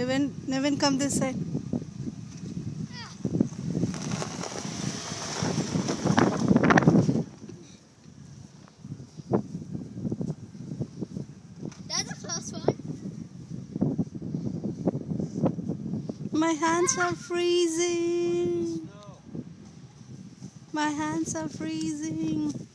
Nevin, come this side. That's a close one. My hands are freezing. My hands are freezing.